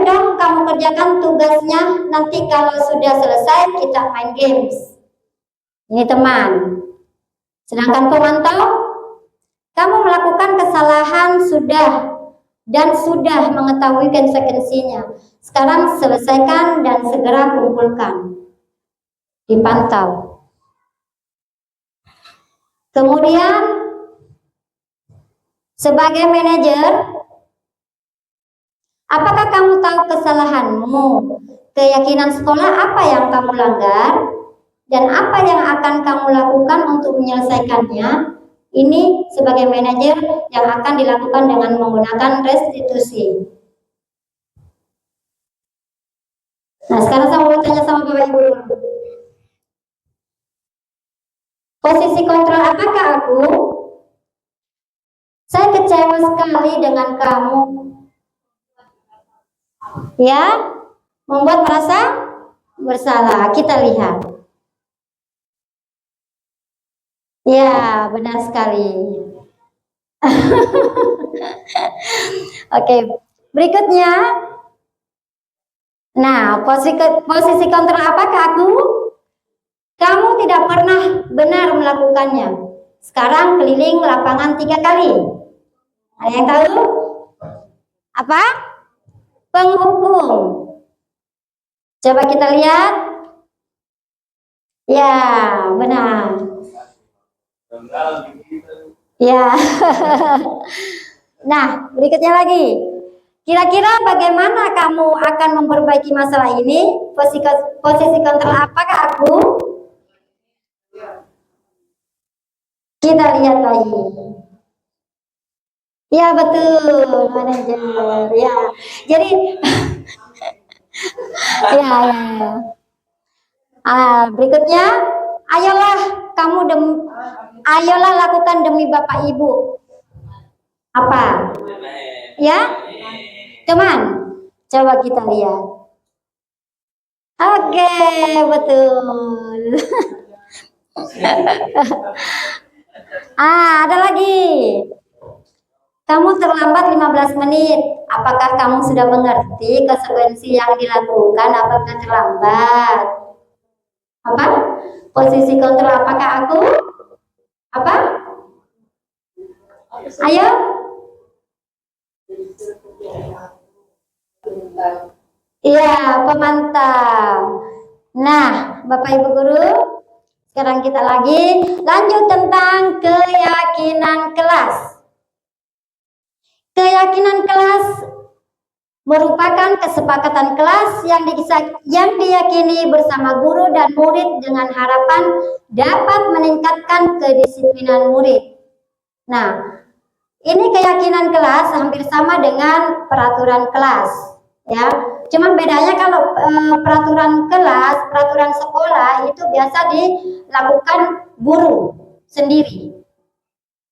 dong kamu kerjakan tugasnya, nanti kalau sudah selesai kita main games. Ini teman. Sedangkan pemantau, kamu melakukan kesalahan sudah dan sudah mengetahui konsekuensinya. Sekarang selesaikan dan segera kumpulkan. Dipantau. Kemudian sebagai manajer, apakah kamu tahu kesalahanmu? Keyakinan sekolah apa yang kamu langgar? Dan apa yang akan kamu lakukan untuk menyelesaikannya? Ini sebagai manajer yang akan dilakukan dengan menggunakan restitusi. Nah, sekarang saya mau tanya sama Bapak Ibu dulu. Posisi kontrol apakah aku? Saya kecewa sekali dengan kamu. Ya, membuat merasa bersalah. Kita lihat. Ya, benar sekali. Oke, berikutnya. Nah, posisi kontrol apakah aku? Kamu tidak pernah benar melakukannya. Sekarang keliling lapangan 3 kali. Ada yang tahu? Apa? Penghukum. Coba kita lihat. Ya, benar. Ya. Nah, berikutnya lagi. Kira-kira bagaimana kamu akan memperbaiki masalah ini? Posisi kontrol apakah aku? Kita lihat lagi. Ya, betul, manajer. Ya. Jadi berikutnya, ayolah lakukan demi Bapak Ibu. Apa? Ya? Teman, coba kita lihat. Oke, betul. Ada lagi. Kamu terlambat 15 menit. Apakah kamu sudah mengerti konsekuensi yang dilakukan apabila terlambat? Apa? Posisi kontrol apakah aku? Apa? Ayo. Iya, pemantau. Nah, Bapak Ibu guru, sekarang kita lagi lanjut tentang keyakinan kelas. Keyakinan kelas merupakan kesepakatan kelas yang diyakini bersama guru dan murid dengan harapan dapat meningkatkan kedisiplinan murid. Nah, ini keyakinan kelas hampir sama dengan peraturan kelas, ya. Cuma bedanya kalau peraturan kelas, peraturan sekolah itu biasa dilakukan guru sendiri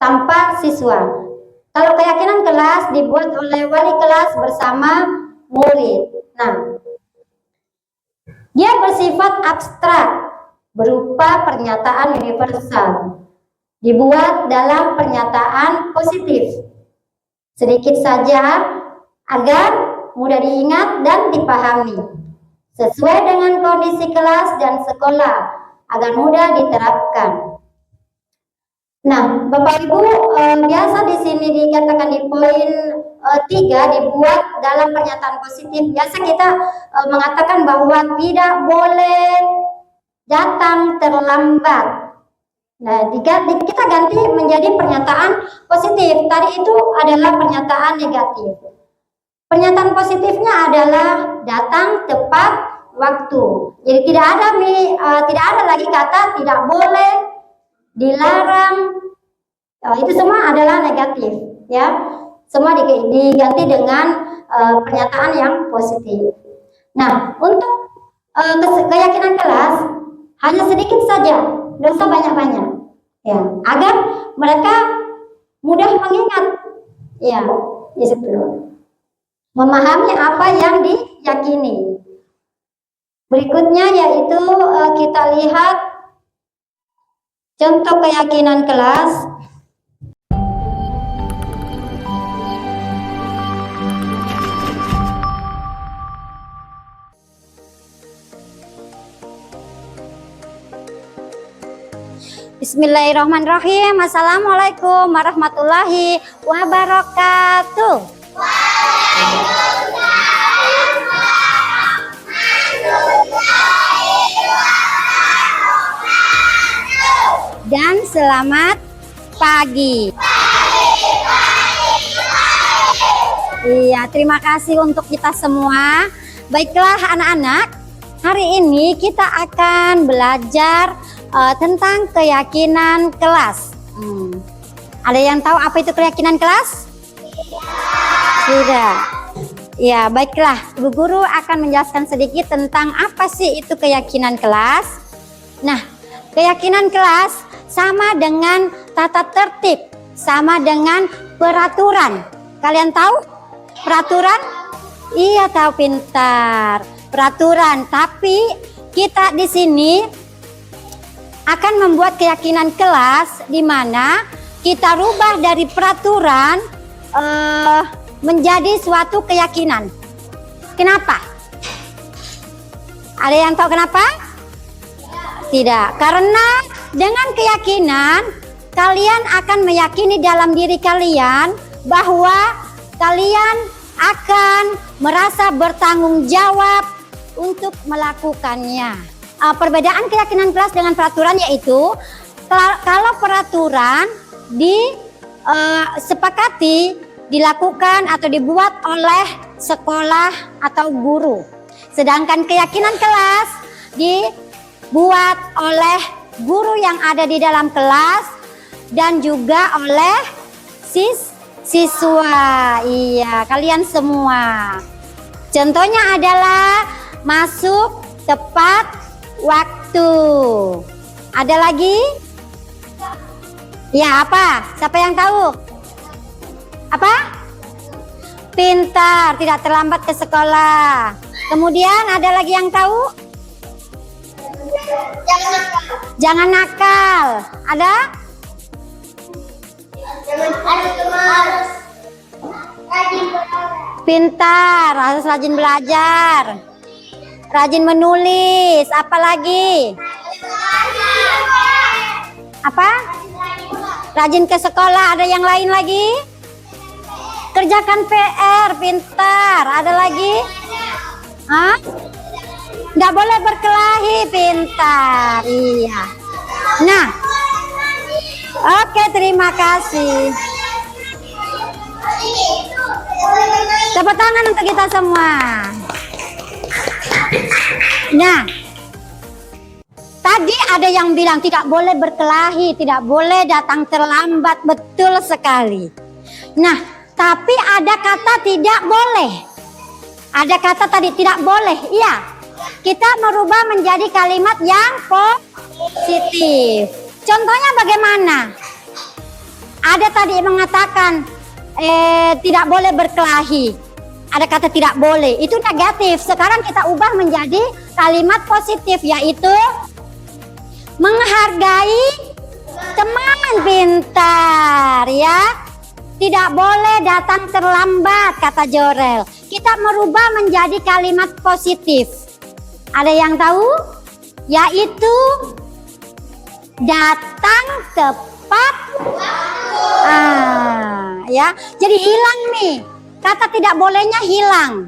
tanpa siswa. Kalau keyakinan kelas dibuat oleh wali kelas bersama murid. Nah, dia bersifat abstrak, berupa pernyataan universal. Dibuat dalam pernyataan positif. Sedikit saja agar mudah diingat dan dipahami. Sesuai dengan kondisi kelas dan sekolah agar mudah diterapkan. Nah, Bapak Ibu, biasa di sini dikatakan di poin 3 dibuat dalam pernyataan positif. Biasa kita mengatakan bahwa tidak boleh datang terlambat. Nah, kita ganti menjadi pernyataan positif. Tadi itu adalah pernyataan negatif. Pernyataan positifnya adalah datang tepat waktu. Jadi tidak ada lagi kata tidak boleh, dilarang. Itu semua adalah negatif, ya. Semua diganti dengan pernyataan yang positif. Nah, untuk keyakinan kelas hanya sedikit saja, tidak usah banyak-banyak, ya, agar mereka mudah mengingat, ya, di situ. Memahami apa yang diyakini. Berikutnya yaitu kita lihat contoh keyakinan kelas. Bismillahirrahmanirrahim. Assalamualaikum warahmatullahi wabarakatuh. selamat pagi. Iya, terima kasih untuk kita semua. Baiklah anak-anak, hari ini kita akan belajar tentang keyakinan kelas. Ada yang tahu apa itu keyakinan kelas? Sudah. Ya, baiklah. Ibu guru akan menjelaskan sedikit tentang apa sih itu keyakinan kelas. Nah, keyakinan kelas sama dengan tata tertib, sama dengan peraturan. Kalian tahu peraturan? Iya, tahu, pintar. Peraturan, tapi kita di sini akan membuat keyakinan kelas di mana kita rubah dari peraturan menjadi suatu keyakinan. Kenapa? Ada yang tahu kenapa? Tidak, karena dengan keyakinan kalian akan meyakini dalam diri kalian bahwa kalian akan merasa bertanggung jawab untuk melakukannya. Perbedaan keyakinan kelas dengan peraturan yaitu kalau peraturan disepakati, dilakukan atau dibuat oleh sekolah atau guru. Sedangkan keyakinan kelas dibuat oleh guru yang ada di dalam kelas dan juga oleh siswa. Iya, kalian semua. Contohnya adalah masuk tepat waktu. Ada lagi? Ya, apa? Siapa yang tahu? Apa? Pintar, tidak terlambat ke sekolah. Kemudian ada lagi yang tahu? Jangan nakal. Ada? Pintar, harus rajin belajar. Rajin menulis. Apa lagi? Apa? Rajin ke sekolah. Ada yang lain lagi? Kerjakan PR, pintar. Ada lagi? Hah? Nggak boleh berkelahi, pintar. Iya. Nah, oke, terima kasih. Tepuk tangan untuk kita semua. Nah, tadi ada yang bilang tidak boleh berkelahi, tidak boleh datang terlambat. Betul sekali. Nah, tapi ada kata tidak boleh. Ada kata tadi tidak boleh. Iya. Kita merubah menjadi kalimat yang positif. Contohnya bagaimana? Ada tadi yang mengatakan tidak boleh berkelahi. Ada kata tidak boleh. Itu negatif. Sekarang kita ubah menjadi kalimat positif, yaitu menghargai teman, pintar ya. Tidak boleh datang terlambat, kata Jorel. Kita merubah menjadi kalimat positif. Ada yang tahu? Yaitu datang tepat. Ya. Jadi hilang nih. Kata tidak bolehnya hilang.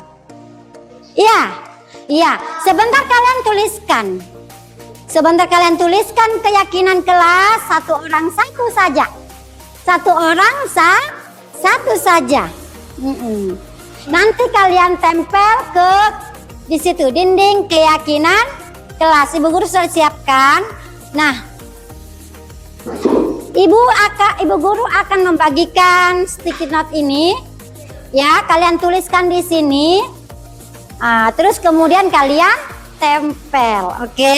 Iya. Iya. Sebentar kalian tuliskan. Sebentar kalian tuliskan keyakinan kelas, satu orang satu saja. Satu orang satu saja. Nanti kalian tempel ke di situ dinding keyakinan kelas. Ibu guru sudah siapkan. Nah, ibu guru akan membagikan sticky note ini. Ya, kalian tuliskan di sini. Terus kemudian kalian tempel, oke?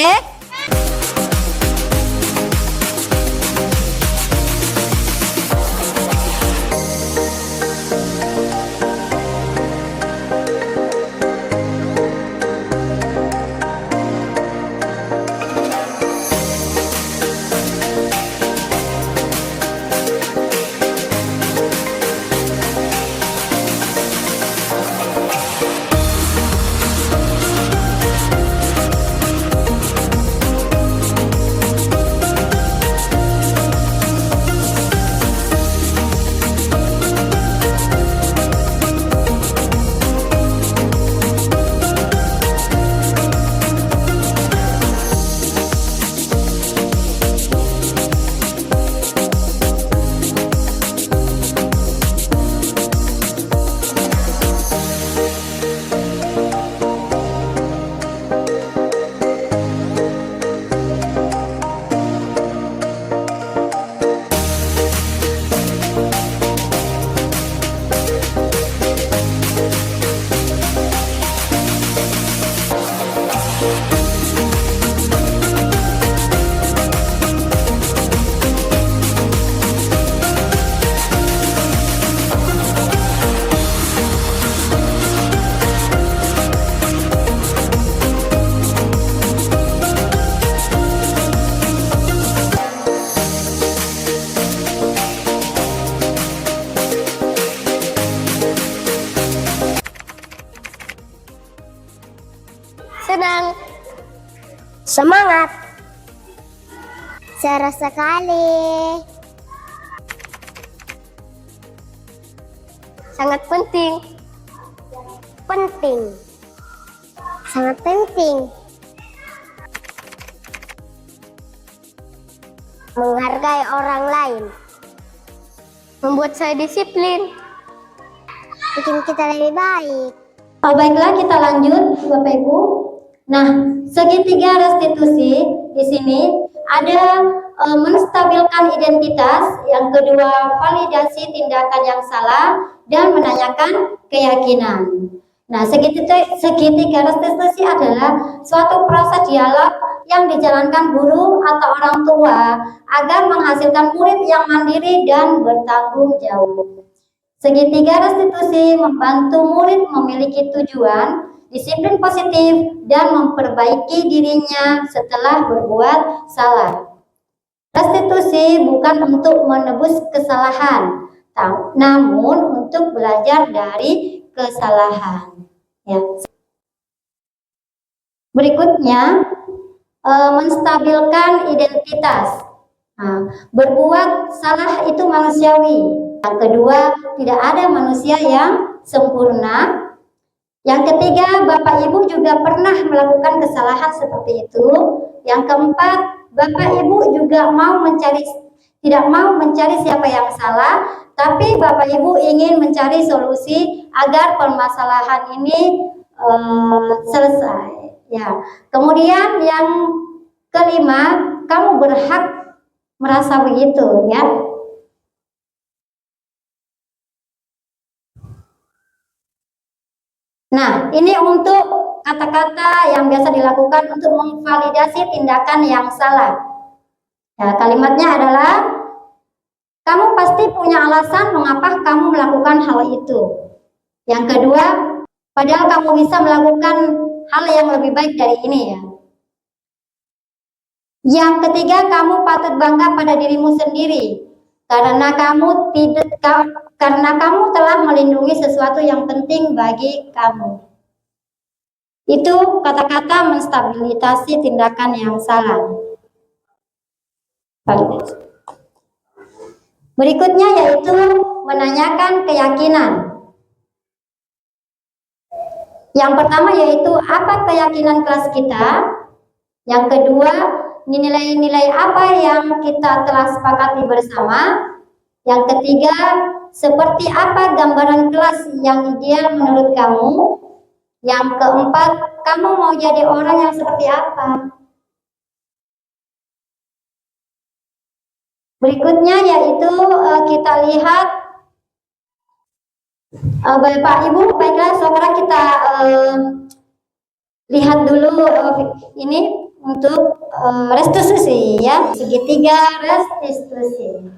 Semangat! Seru sekali. Sangat penting. Penting. Sangat penting. Menghargai orang lain. Membuat saya disiplin. Bikin kita lebih baik. Baiklah, kita lanjut, Bapak Ibu. Nah, segitiga restitusi di sini ada menstabilkan identitas, yang kedua validasi tindakan yang salah, dan menanyakan keyakinan. Nah, segitiga restitusi adalah suatu proses dialog yang dijalankan guru atau orang tua agar menghasilkan murid yang mandiri dan bertanggung jawab. Segitiga restitusi membantu murid memiliki tujuan, disiplin positif, dan memperbaiki dirinya setelah berbuat salah. Restitusi bukan untuk menebus kesalahan, namun untuk belajar dari kesalahan. Ya. Berikutnya, menstabilkan identitas. Nah, berbuat salah itu manusiawi. Yang kedua, tidak ada manusia yang sempurna. Yang ketiga, Bapak Ibu juga pernah melakukan kesalahan seperti itu. Yang keempat, Bapak Ibu juga tidak mau mencari siapa yang salah, tapi Bapak Ibu ingin mencari solusi agar permasalahan ini selesai. Ya. Kemudian yang kelima, kamu berhak merasa begitu, ya. Nah, ini untuk kata-kata yang biasa dilakukan untuk memvalidasi tindakan yang salah. Ya, kalimatnya adalah, kamu pasti punya alasan mengapa kamu melakukan hal itu. Yang kedua, padahal kamu bisa melakukan hal yang lebih baik dari ini, ya. Yang ketiga, kamu patut bangga pada dirimu sendiri karena kamu telah melindungi sesuatu yang penting bagi kamu. Itu kata-kata menstabilitasi tindakan yang salah. Berikutnya yaitu menanyakan keyakinan. Yang pertama yaitu apa keyakinan kelas kita. Yang kedua, nilai-nilai apa yang kita telah sepakati bersama. Yang ketiga, seperti apa gambaran kelas yang ideal menurut kamu. Yang keempat, kamu mau jadi orang yang seperti apa. Berikutnya yaitu kita lihat, Bapak Ibu, baiklah sekarang kita lihat dulu ini untuk restitusi, ya, segitiga restitusi.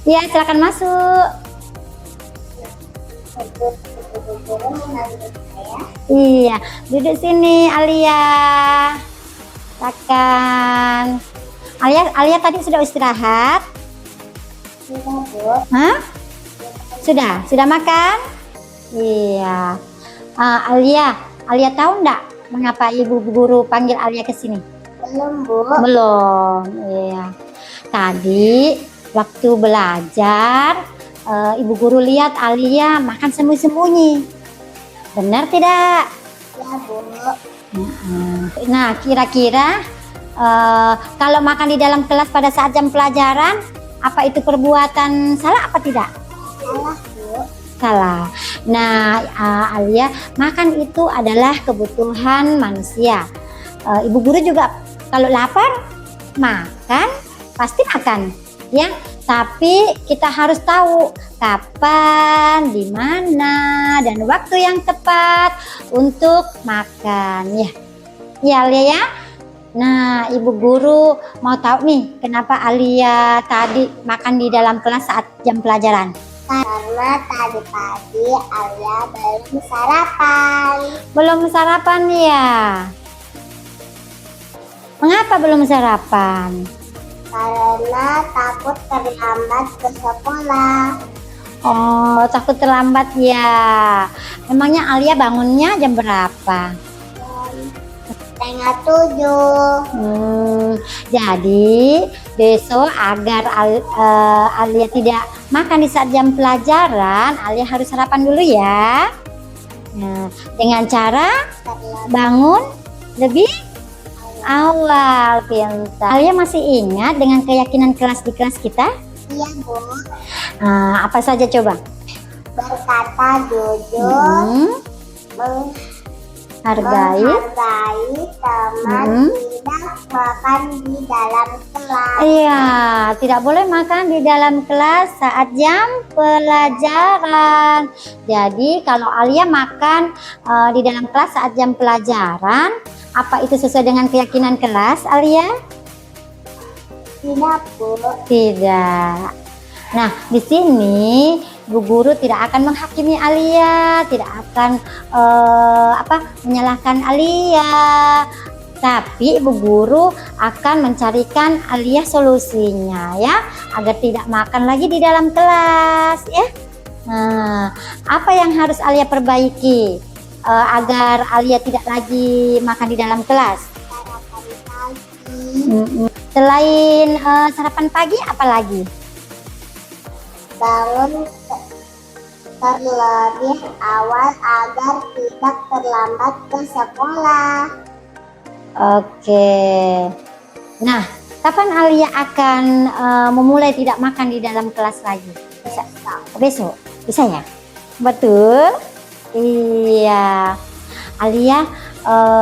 Ya, silakan masuk. Iya, duduk sini Alia. Silakan. Alia tadi sudah istirahat? Hah? Sudah makan? Iya. Alia tahu enggak mengapa ibu guru panggil Alia ke sini? Belum, Bu. Belum, iya. Tadi waktu belajar, ibu guru lihat Alia makan sembunyi-sembunyi. Benar tidak? Ya, Bu. Nah, kira-kira kalau makan di dalam kelas pada saat jam pelajaran, apa itu perbuatan salah apa tidak? Salah, Bu. Salah. Nah, Alia, makan itu adalah kebutuhan manusia. Ibu guru juga kalau lapar makan, pasti makan, ya. Tapi kita harus tahu kapan, di mana, dan waktu yang tepat untuk makan, ya. Ya, Alia ya. Nah, ibu guru mau tahu nih, kenapa Alia tadi makan di dalam kelas saat jam pelajaran? Karena tadi pagi Alia belum sarapan. Belum sarapan ya? Mengapa belum sarapan? Karena takut terlambat ke sekolah. Oh, takut terlambat ya. Memangnya Alia bangunnya jam berapa? 6:30. Jadi besok agar Alia tidak makan di saat jam pelajaran, Alia harus sarapan dulu ya. Nah, dengan cara bangun lebih awal, pintar. Alia masih ingat dengan keyakinan kelas di kelas kita? Iya, Bu. Apa saja coba? Berkata jujur, Hargai. menghargai teman, tidak makan di dalam kelas. Iya, tidak boleh makan di dalam kelas saat jam pelajaran. Jadi kalau Alia makan di dalam kelas saat jam pelajaran, apa itu sesuai dengan keyakinan kelas, Alia? Tidak, Bu. Tidak. Nah, di sini Bu Guru tidak akan menghakimi Alia, tidak akan menyalahkan Alia. Tapi Ibu Guru akan mencarikan Alia solusinya ya, agar tidak makan lagi di dalam kelas ya. Nah, apa yang harus Alia perbaiki agar Alia tidak lagi makan di dalam kelas? Sarapan pagi. Selain sarapan pagi, apa lagi? Bangun terlebih awal agar tidak terlambat ke sekolah. Oke. Nah, kapan Alia akan memulai tidak makan di dalam kelas lagi? Bisa. Besok. Bisa ya? Betul? Iya. Alia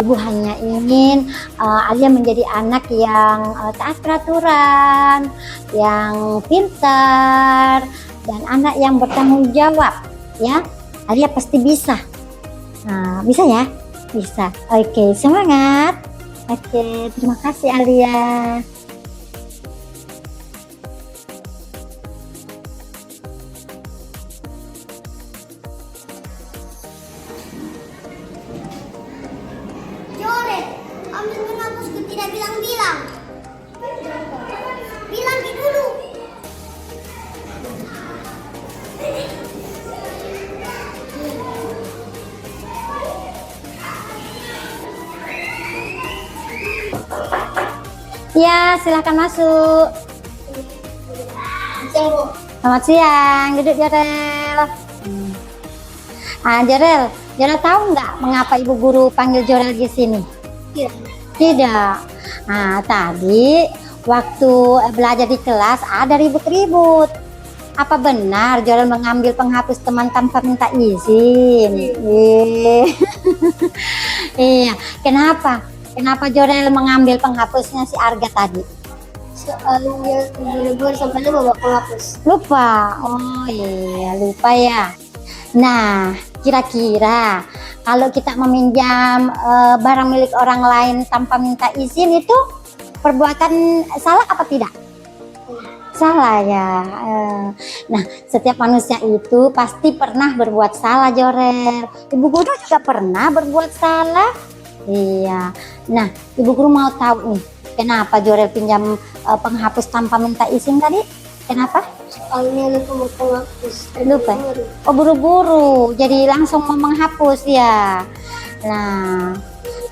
Ibu hanya ingin Alia menjadi anak yang taat peraturan, yang pintar, dan anak yang bertanggung jawab. Ya, Alia pasti bisa. Nah, bisa ya? Bisa. Oke, semangat. Oke, terima kasih Alia. Joret, ambil penghapusku tidak bilang-bilang. Bilang dulu. Ya, silahkan masuk. Selamat siang, duduk Jorel. Jorel tahu nggak mengapa Ibu Guru panggil Jorel di sini? Tidak. Nah, tadi waktu belajar di kelas ada ribut-ribut. Apa benar Jorel mengambil penghapus teman tanpa minta izin? Iya. Kenapa? Kenapa Jorel mengambil penghapusnya si Arga tadi? Soalnya buru-buru sampai lupa bawa penghapus. Lupa. Oh iya, lupa ya. Nah, kira-kira kalau kita meminjam barang milik orang lain tanpa minta izin itu perbuatan salah apa tidak? Salah ya. Nah, setiap manusia itu pasti pernah berbuat salah, Jorel. Ibu Guru juga pernah berbuat salah. Iya. Nah, Ibu Guru mau tahu nih, kenapa Jorel pinjam penghapus tanpa minta izin tadi? Kenapa? Soalnya lupa bawa penghapus. Lupa. Oh, buru-buru. Jadi langsung mau menghapus ya. Nah,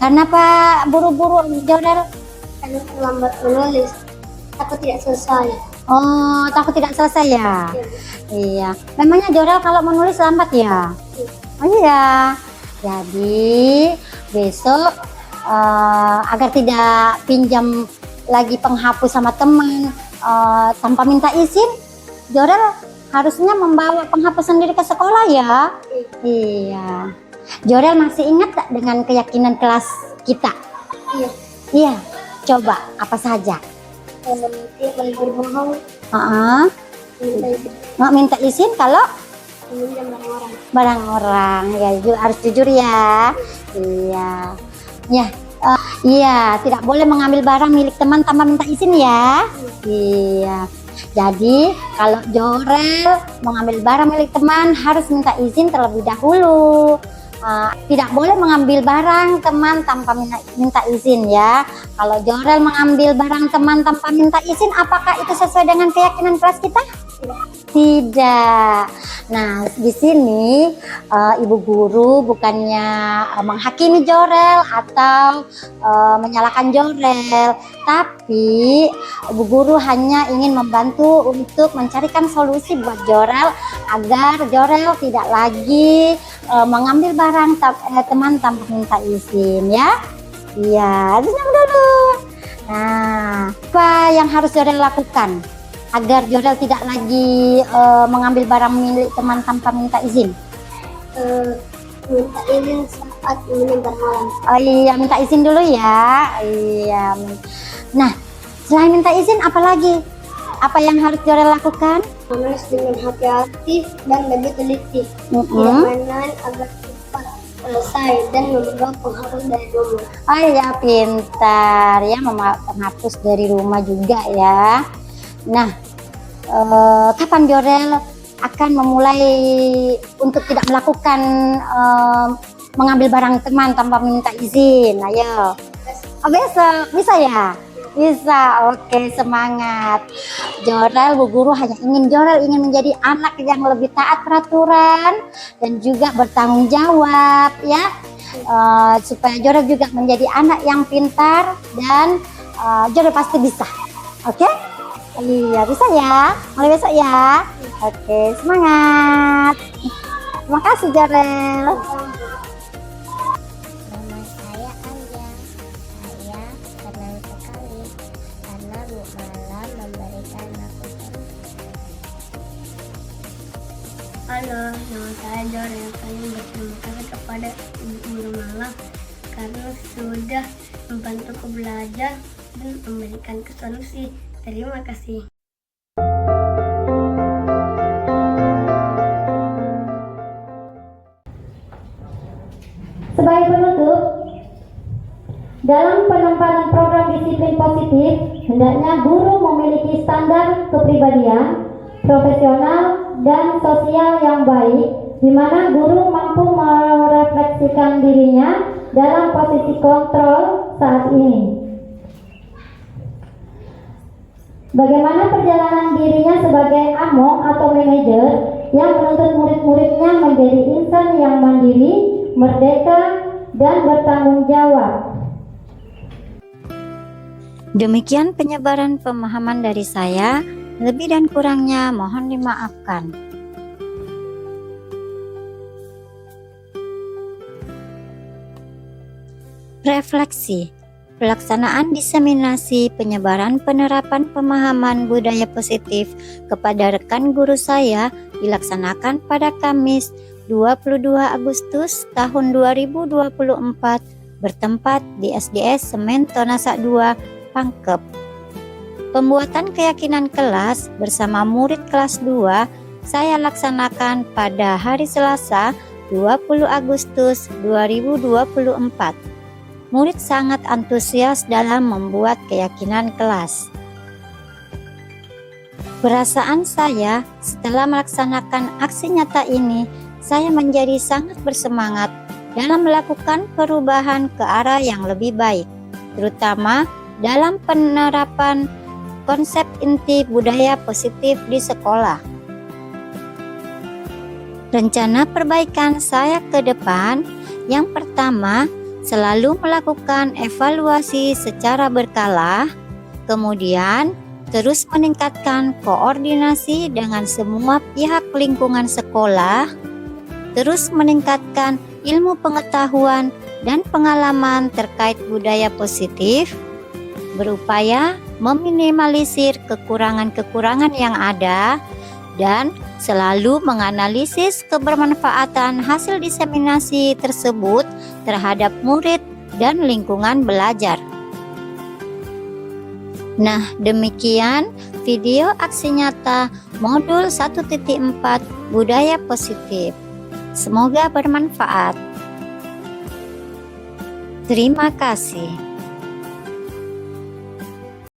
Kenapa buru-buru Jorel? Karena terlambat menulis. Aku tidak selesai. Oh, takut tidak selesai ya? Iya. Memangnya Jorel kalau menulis lambat ya? Oh iya. Jadi besok agar tidak pinjam lagi penghapus sama teman tanpa minta izin, Jorel harusnya membawa penghapus sendiri ke sekolah ya? Iya. Jorel masih ingat tak dengan keyakinan kelas kita? Iya. Iya. Coba apa saja? Tidak boleh berbohong. Minta izin. Nggak minta izin kalau Meminjam barang orang. barang orang ya, harus jujur ya. Iya. Ya. Iya, tidak boleh mengambil barang milik teman tanpa minta izin ya. Iya. Jadi kalau Jorel mengambil barang milik teman harus minta izin terlebih dahulu. Tidak boleh mengambil barang teman tanpa minta izin ya. Kalau Jorel mengambil barang teman tanpa minta izin, apakah itu sesuai dengan keyakinan kelas kita? Tidak. Nah, di sini ibu guru bukannya menghakimi Jorel atau menyalahkan Jorel, tapi ibu guru hanya ingin membantu untuk mencarikan solusi buat Jorel agar Jorel tidak lagi mengambil barang teman tanpa minta izin ya. Iya, senyum dulu. Nah, apa yang harus Jorel lakukan agar Jorel tidak lagi mengambil barang milik teman tanpa minta izin? Minta izin saat meminjam barang orang. Oh iya, minta izin dulu ya. Iya. Nah, selain minta izin, apa lagi? Apa yang harus Jorel lakukan? Menulis dengan hati-hati dan lebih teliti. Tidak main-main agar cepat selesai dan membawa penghapus dari rumah. Oh iya, pintar ya, menghapus dari rumah juga ya. Nah, kapan Jorel akan memulai untuk tidak melakukan mengambil barang teman tanpa minta izin? Ayo. Oh, besok bisa ya? Bisa. Oke, semangat. Jorel, Bu Guru hanya Jorel ingin menjadi anak yang lebih taat peraturan dan juga bertanggung jawab ya. Supaya Jorel juga menjadi anak yang pintar dan Jorel pasti bisa. Oke? Iya, bisa ya. Mulai besok ya. Oke, semangat. Terima kasih Jorel. Nama saya Anja. Saya senang sekali karena Bu Malam memberikan aku. Halo, nama saya Jorel. Kami berterima kasih kepada Ibu Guru Malam karena sudah membantuku belajar dan memberikan solusi. Terima kasih. Sebagai penutup, dalam penempatan program disiplin positif, hendaknya guru memiliki standar kepribadian, profesional, dan sosial yang baik, di mana guru mampu merefleksikan dirinya dalam posisi kontrol saat ini. Bagaimana perjalanan dirinya sebagai among atau manajer yang menuntut murid-muridnya menjadi insan yang mandiri, merdeka, dan bertanggung jawab. Demikian penyebaran pemahaman dari saya. Lebih dan kurangnya mohon dimaafkan. Refleksi. Pelaksanaan diseminasi penyebaran penerapan pemahaman budaya positif kepada rekan guru saya dilaksanakan pada Kamis 22 Agustus tahun 2024 bertempat di SDS Semen Tonasa 2, Pangkep. Pembuatan keyakinan kelas bersama murid kelas 2 saya laksanakan pada hari Selasa 20 Agustus 2024. Murid sangat antusias dalam membuat keyakinan kelas. Perasaan saya setelah melaksanakan aksi nyata ini, saya menjadi sangat bersemangat dalam melakukan perubahan ke arah yang lebih baik, terutama dalam penerapan konsep inti budaya positif di sekolah. Rencana perbaikan saya ke depan, yang pertama, selalu melakukan evaluasi secara berkala, kemudian terus meningkatkan koordinasi dengan semua pihak lingkungan sekolah, terus meningkatkan ilmu pengetahuan dan pengalaman terkait budaya positif, berupaya meminimalisir kekurangan-kekurangan yang ada, dan selalu menganalisis kebermanfaatan hasil diseminasi tersebut terhadap murid dan lingkungan belajar. Nah, demikian video aksi nyata modul 1.4 budaya positif. Semoga bermanfaat. Terima kasih.